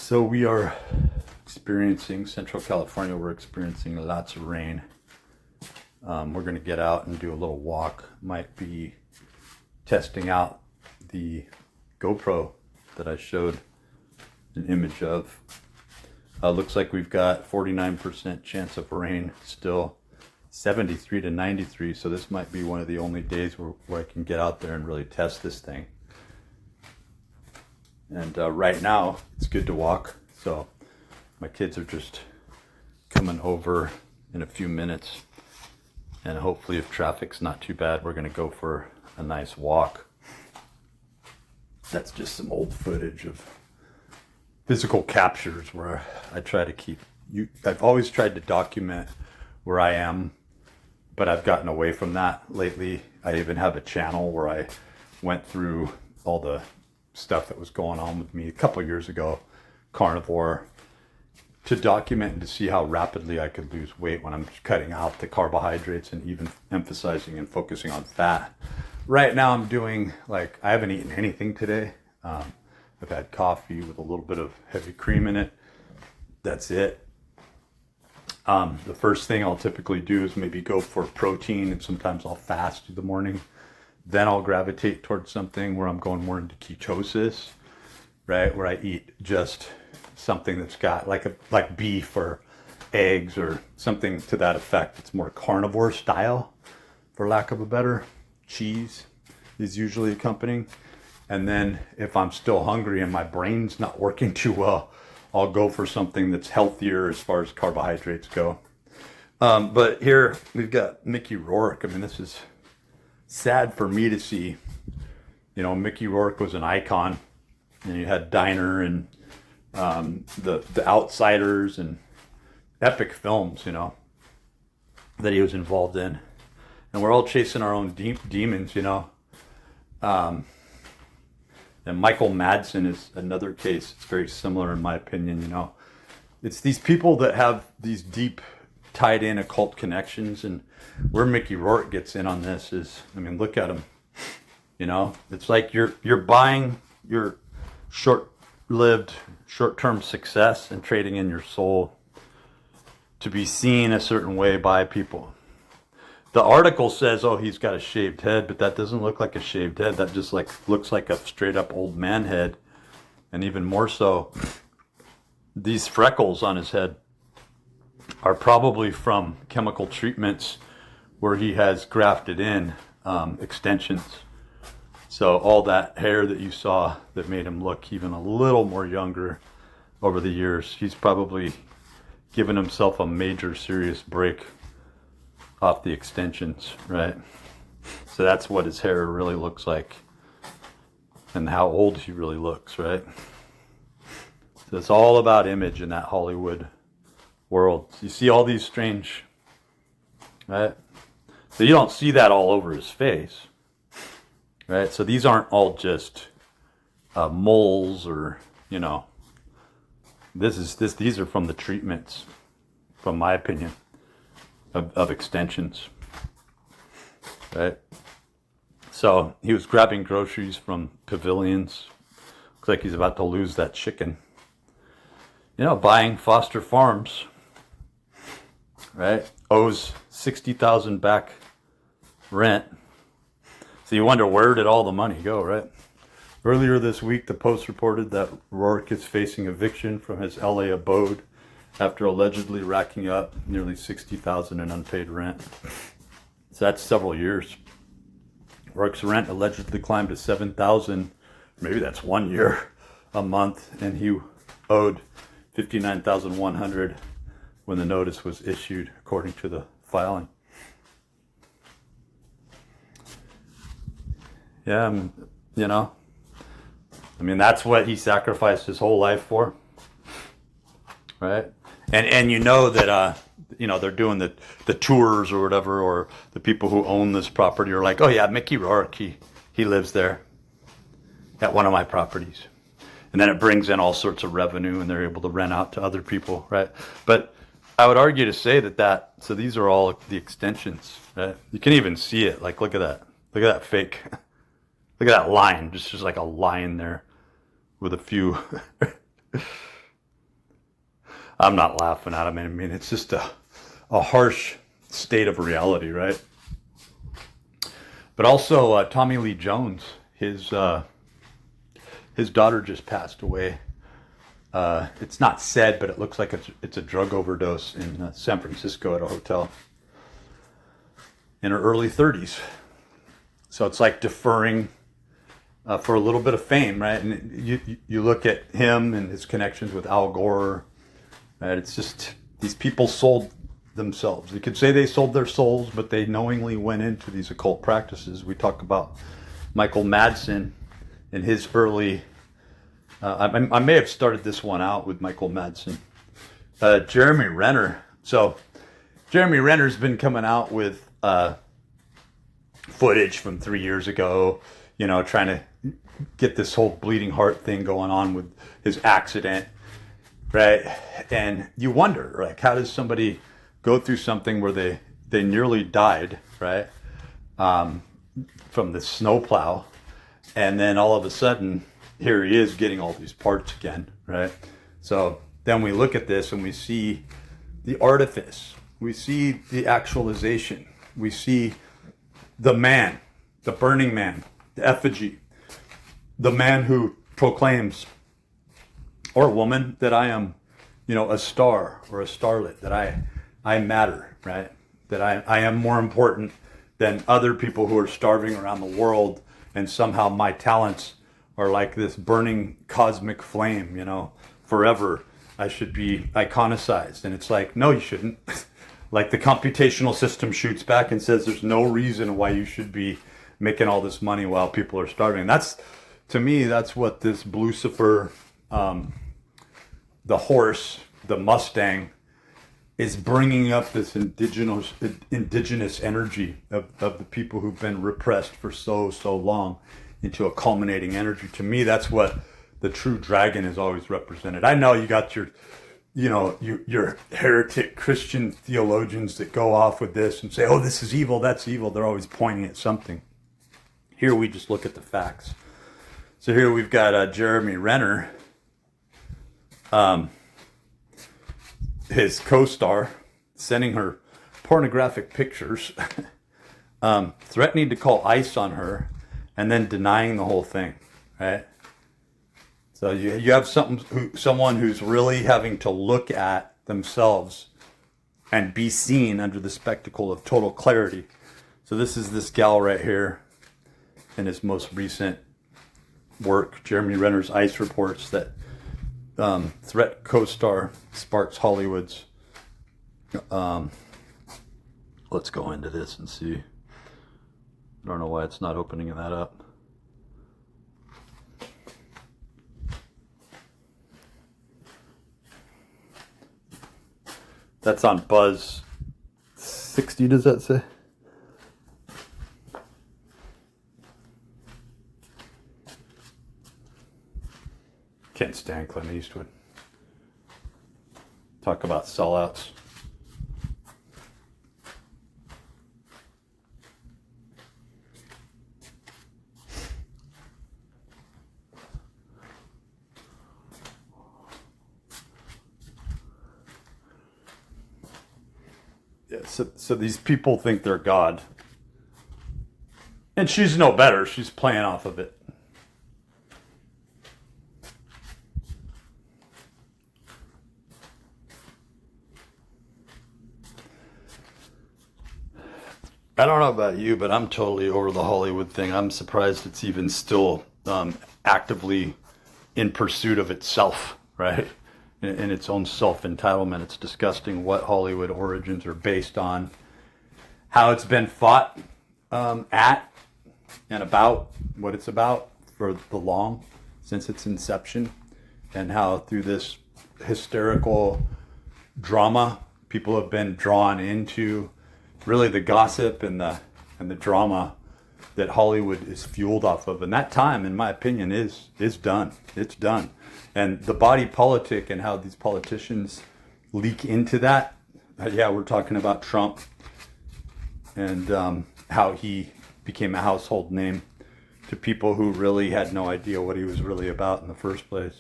So we are experiencing, Central California, we're experiencing lots of rain. We're going to get out and do a little walk. Might be testing out the GoPro that I showed an image of. Looks like we've got 49% chance of rain, still 73 to 93. So this might be one of the only days where I can get out there and really test this thing. And right now, it's good to walk. So my kids are just coming over in a few minutes. And hopefully, if traffic's not too bad, we're going to go for a nice walk. That's just some old footage of physical captures where I try to keep you. I've always tried to document where I am, but I've gotten away from that lately. I even have a channel where I went through all the stuff that was going on with me a couple of years ago, carnivore, to document and to see how rapidly I could lose weight when I'm cutting out the carbohydrates and even emphasizing and focusing on fat. Right now I'm doing, I haven't eaten anything today. I've had coffee with a little bit of heavy cream in it. That's it. The first thing I'll typically do is maybe go for protein, and sometimes I'll fast through the morning. Then I'll gravitate towards something where I'm going more into ketosis, right? Where I eat just something that's got like beef or eggs or something to that effect. It's more carnivore style, for lack of a better. Cheese is usually accompanying. And then if I'm still hungry and my brain's not working too well, I'll go for something that's healthier as far as carbohydrates go. But here we've got Mickey Rourke. I mean, this is sad for me to see. You know, Mickey Rourke was an icon, and you had Diner and the Outsiders and epic films, you know, that he was involved in. And we're all chasing our own demons, you know. And Michael Madsen is another case. It's very similar in my opinion, you know. It's these people that have these deep tied in occult connections, and where Mickey Rourke gets in on this is, I mean, look at him. You know, it's like you're buying your short-lived, short-term success and trading in your soul to be seen a certain way by people. The article says, oh, he's got a shaved head, but that doesn't look like a shaved head. That just looks like a straight up old man head. And even more so, these freckles on his head are probably from chemical treatments where he has grafted in extensions. So all that hair that you saw that made him look even a little more younger over the years, he's probably given himself a major serious break off the extensions, right? So that's what his hair really looks like and how old he really looks, right? So it's all about image in that Hollywood world. You see all these strange, right? So you don't see that all over his face, right? So these aren't all just moles or, you know, these are from the treatments, from my opinion, of extensions, right? So he was grabbing groceries from pavilions. Looks like he's about to lose that chicken. You know, buying Foster Farms, right? Owes $60,000 back rent. So you wonder, where did all the money go, right? Earlier this week, the Post reported that Rourke is facing eviction from his LA abode after allegedly racking up nearly $60,000 in unpaid rent. So that's several years. Rourke's rent allegedly climbed to $7,000, maybe that's 1 year, a month, and he owed $59,100 when the notice was issued, according to the filing. Yeah, you know, I mean, that's what he sacrificed his whole life for, right? And you know that, you know, they're doing the tours or whatever, or the people who own this property are like, oh yeah, Mickey Rourke, he lives there at one of my properties. And then it brings in all sorts of revenue, and they're able to rent out to other people, right? But I would argue to say so these are all the extensions, right? You can even see it, like, look at that. Look at that fake. Look at that line, just like a line there with a few I'm not laughing at him. I mean, it's just a harsh state of reality, right? But also Tommy Lee Jones, his daughter just passed away. It's not said, but it looks like it's a drug overdose in San Francisco at a hotel in her early 30s. So it's like deferring for a little bit of fame, right? And you look at him and his connections with Al Gore, right? It's just these people sold themselves. You could say they sold their souls, but they knowingly went into these occult practices. We talk about Michael Madsen in his early... I may have started this one out with Michael Madsen. Jeremy Renner. So Jeremy Renner's been coming out with footage from 3 years ago, you know, trying to get this whole bleeding heart thing going on with his accident, right? And you wonder, like, how does somebody go through something where they nearly died, right? From the snowplow, and then all of a sudden, here he is getting all these parts again, right? So then we look at this and we see the artifice, we see the actualization, we see the man, the burning man, the effigy, the man who proclaims, or woman, that I am, you know, a star or a starlet, that I matter, right? That I am more important than other people who are starving around the world, and somehow my talents are like this burning cosmic flame, you know, forever. I should be iconicized. And it's like, no, you shouldn't. Like the computational system shoots back and says there's no reason why you should be making all this money while people are starving. That's, to me, that's what this Lucifer, the horse, the Mustang, is bringing up, this indigenous energy of the people who've been repressed for so long into a culminating energy. To me, that's what the true dragon is always represented. I know you got your, you know, your heretic Christian theologians that go off with this and say, oh, this is evil, that's evil. They're always pointing at something. Here we just look at the facts. So here we've got Jeremy Renner, his co-star, sending her pornographic pictures, threatening to call ICE on her, and then denying the whole thing, right? So you have someone who's really having to look at themselves and be seen under the spectacle of total clarity. So this is this gal right here in his most recent work, Jeremy Renner's ICE reports that threat co-star sparks Hollywood's. Let's go into this and see. I don't know why it's not opening that up. That's on Buzz 60, does that say? Can't stand Clint Eastwood. Talk about sellouts. Yeah, so these people think they're God. And she's no better. She's playing off of it. I don't know about you, but I'm totally over the Hollywood thing. I'm surprised it's even still actively in pursuit of itself, right? In its own self-entitlement. It's disgusting what Hollywood origins are based on, how it's been fought at and about what it's about for the long, since its inception, and how through this hysterical drama, people have been drawn into really the gossip and the drama that Hollywood is fueled off of. And that time, in my opinion, is done. It's done. And the body politic and how these politicians leak into that. Yeah, we're talking about Trump and how he became a household name to people who really had no idea what he was really about in the first place.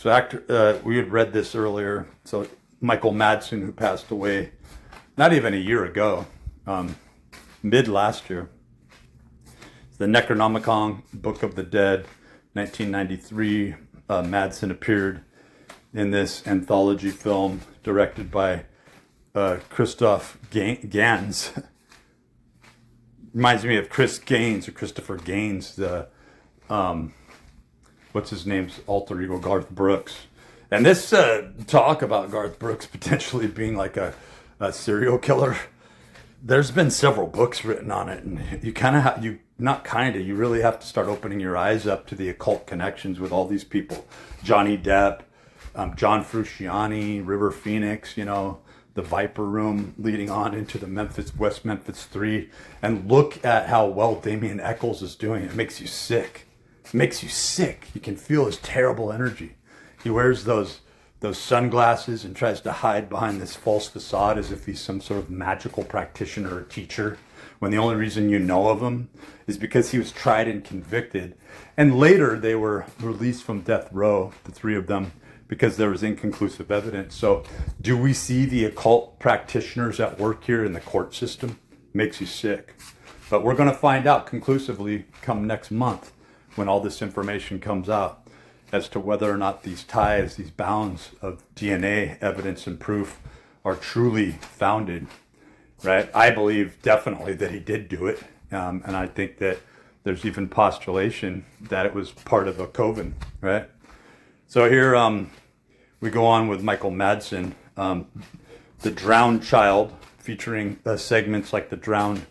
So we had read this earlier. So Michael Madsen, who passed away not even a year ago, mid last year. The Necronomicon, Book of the Dead, 1993. Madsen appeared in this anthology film directed by Christoph Gans. Reminds me of Chris Gaines or Christopher Gaines, the what's his name's alter ego, Garth Brooks. And this talk about Garth Brooks potentially being like a serial killer, there's been several books written on it, and you really have to start opening your eyes up to the occult connections with all these people. Johnny Depp, John Frusciante, River Phoenix, the Viper Room leading on into the West Memphis 3. And look at how well Damien Eccles is doing. It makes you sick. It makes you sick. You can feel his terrible energy. He wears those sunglasses and tries to hide behind this false facade as if he's some sort of magical practitioner or teacher, when the only reason you know of him is because he was tried and convicted. And later they were released from death row, the three of them, because there was inconclusive evidence. So do we see the occult practitioners at work here in the court system? Makes you sick. But we're going to find out conclusively come next month when all this information comes out as to whether or not these ties, these bounds of DNA evidence and proof are truly founded, right? I believe definitely that he did do it. And I think that there's even postulation that it was part of a coven, right? So here we go on with Michael Madsen, The Drowned Child, featuring segments like the drowned,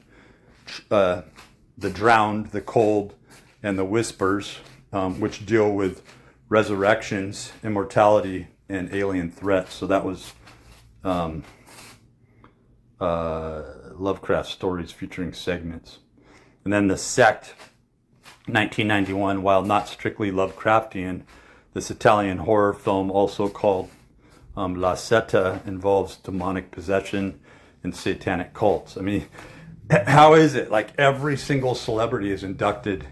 the cold, and the whispers, which deal with resurrections, immortality, and alien threats. So that was Lovecraft stories featuring segments. And then The Sect, 1991, while not strictly Lovecraftian, this Italian horror film, also called La Setta, involves demonic possession and satanic cults. I mean, how is it? Like every single celebrity is inducted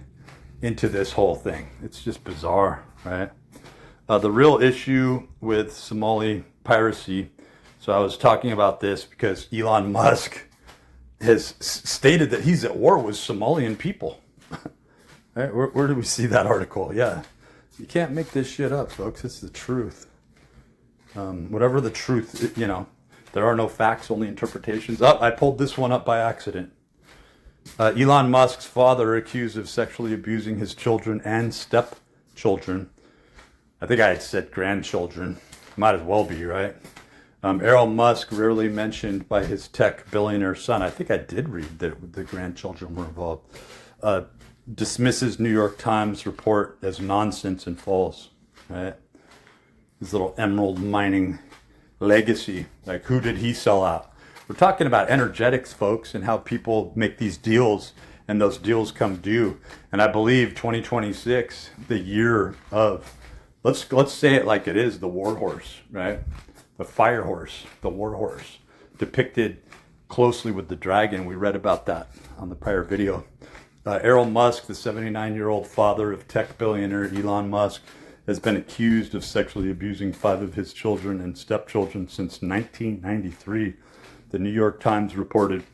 into this whole thing. It's just bizarre, right? The real issue with Somali piracy, so I was talking about this because Elon Musk has stated that he's at war with Somalian people. Right? Where do we see that article? Yeah. You can't make this shit up, folks. It's the truth. Whatever the truth, there are no facts, only interpretations. I pulled this one up by accident. Elon Musk's father accused of sexually abusing his children and stepchildren. I think I had said grandchildren. Might as well be, right? Elon Musk, rarely mentioned by his tech billionaire son. I think I did read that the grandchildren were involved. Dismisses New York Times report as nonsense and false, right? His little emerald mining legacy. Like, who did he sell out? We're talking about energetics, folks, and how people make these deals and those deals come due. And I believe 2026, the year of, let's say it like it is, the war horse, right? The fire horse, the war horse, depicted closely with the dragon. We read about that on the prior video. Elon Musk, the 79-year-old father of tech billionaire Elon Musk, has been accused of sexually abusing 5 of his children and stepchildren since 1993. The New York Times reported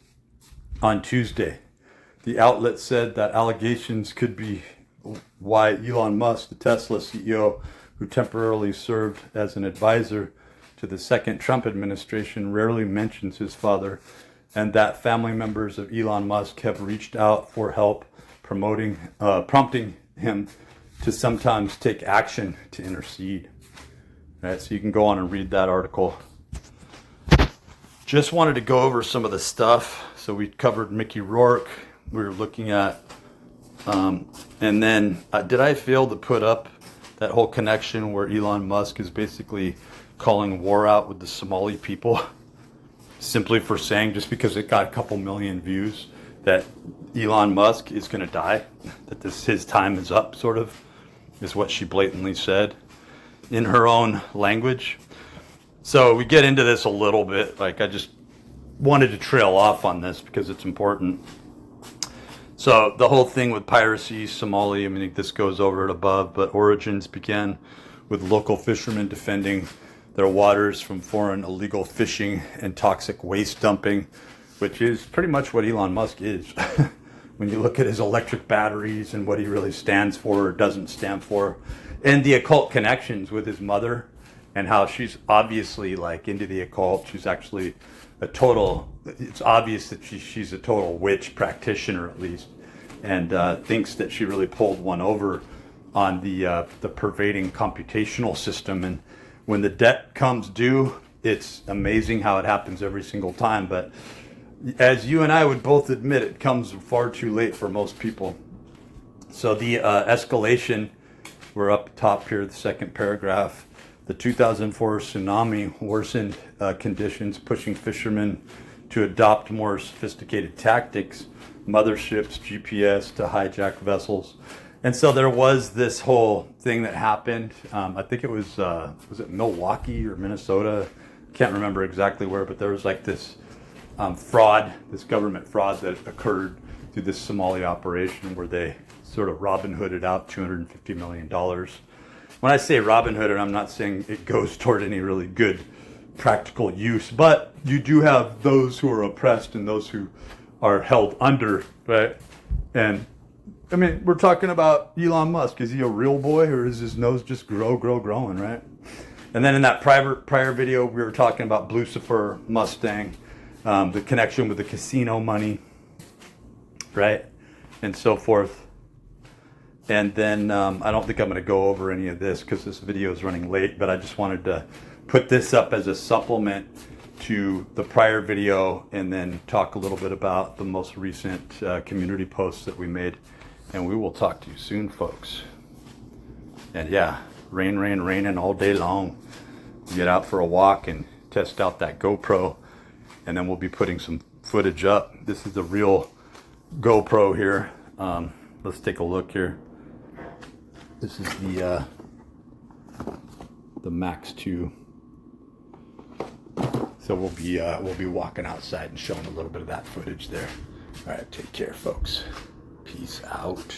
on Tuesday. The outlet said that allegations could be why Elon Musk, the Tesla CEO, who temporarily served as an advisor to the second Trump administration, rarely mentions his father, and that family members of Elon Musk have reached out for help, prompting him to sometimes take action to intercede. All right, so you can go on and read that article. Just wanted to go over some of the stuff. So we covered Mickey Rourke. We were looking at, and then did I fail to put up that whole connection where Elon Musk is basically calling war out with the Somali people? Simply for saying, just because it got a couple million views, that Elon Musk is going to die, that his time is up, sort of, is what she blatantly said in her own language. So we get into this a little bit. Like, I just wanted to trail off on this because it's important. So the whole thing with piracy, Somali, I mean, this goes over it above, but origins began with local fishermen defending their waters from foreign illegal fishing and toxic waste dumping, which is pretty much what Elon Musk is. When you look at his electric batteries and what he really stands for or doesn't stand for, and the occult connections with his mother, and how she's obviously like into the occult. She's actually it's obvious that she's a total witch practitioner, at least, and thinks that she really pulled one over on the pervading computational system. And when the debt comes due, it's amazing how it happens every single time. But as you and I would both admit, it comes far too late for most people. So the escalation, we're up top here, the second paragraph. The 2004 tsunami worsened conditions, pushing fishermen to adopt more sophisticated tactics, motherships, GPS to hijack vessels. And so there was this whole thing that happened. I think it was it Milwaukee or Minnesota? Can't remember exactly where, but there was like this this government fraud that occurred through this Somali operation where they sort of Robin Hooded out $250 million. When I say Robin Hood, I'm not saying it goes toward any really good practical use, but you do have those who are oppressed and those who are held under, right? And I mean, we're talking about Elon Musk. Is he a real boy, or is his nose just growing, right? And then in that prior video, we were talking about Lucifer Mustang, the connection with the casino money, right? And so forth. And then I don't think I'm going to go over any of this because this video is running late, but I just wanted to put this up as a supplement to the prior video and then talk a little bit about the most recent community posts that we made. And we will talk to you soon, folks. And yeah, raining all day long. Get out for a walk and test out that GoPro, and then we'll be putting some footage up. This is the real GoPro here. Let's take a look here. This is the Max 2. So we'll be walking outside and showing a little bit of that footage there. All right, take care, folks. Peace out.